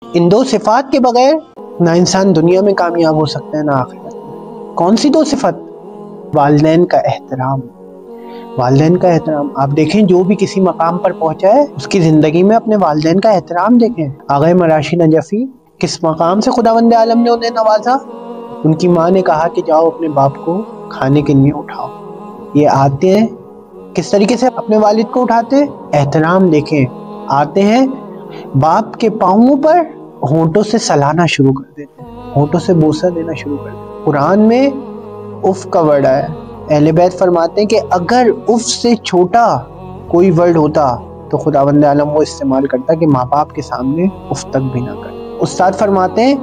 ان دو صفات کے بغیر نہ انسان دنیا میں کامیاب ہو سکتا ہے نہ آخرت میں۔ کون سی دو صفت؟ والدین کا احترام۔ والدین کا احترام، آپ دیکھیں جو بھی کسی مقام پر پہنچا ہے اس کی زندگی میں اپنے والدین کا احترام دیکھیں۔ آغا مراشی نجفی کس مقام سے خداوند عالم نے انہیں نوازا؟ ان کی ماں نے کہا کہ جاؤ اپنے باپ کو کھانے کے لیے اٹھاؤ۔ یہ آتے ہیں کس طریقے سے اپنے والد کو اٹھاتے ہیں؟ احترام دیکھیں، آتے ہیں باپ کے پاؤں پر ہونٹوں سے سلانا شروع کر دیتے ہیں، ہونٹوں سے بوسہ دینا شروع کر دیتے ہیں۔ قرآن میں اف کا ورڈ ہے، اہل بیت فرماتے ہیں کہ اگر اف سے چھوٹا کوئی ورڈ ہوتا تو خداوند عالم وہ استعمال کرتا کہ ماں باپ کے سامنے اف تک بھی نہ کرے۔ استاد فرماتے ہیں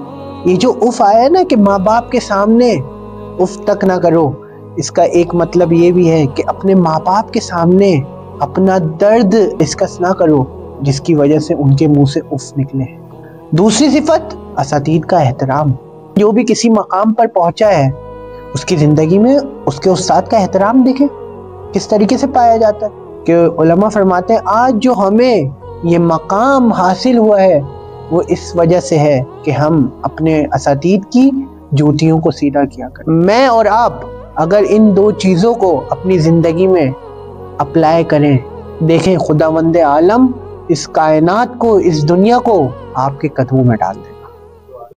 یہ جو اف آیا ہے نا کہ ماں باپ کے سامنے اف تک نہ کرو، اس کا ایک مطلب یہ بھی ہے کہ اپنے ماں باپ کے سامنے اپنا درد ڈسکس نہ کرو جس کی وجہ سے ان کے منہ سے اف نکلے۔ دوسری صفت اساتید کا احترام۔ جو بھی کسی مقام پر پہنچا ہے اس کی زندگی میں اس کے استاد کا احترام دیکھیں کس طریقے سے پایا جاتا ہے کہ علماء فرماتے ہیں آج جو ہمیں یہ مقام حاصل ہوا ہے وہ اس وجہ سے ہے کہ ہم اپنے اساتید کی جوتیوں کو سیدھا کیا کریں۔ میں اور آپ اگر ان دو چیزوں کو اپنی زندگی میں اپلائی کریں، دیکھیں خداوند عالم اس کائنات کو، اس دنیا کو آپ کے قدموں میں ڈال دیں۔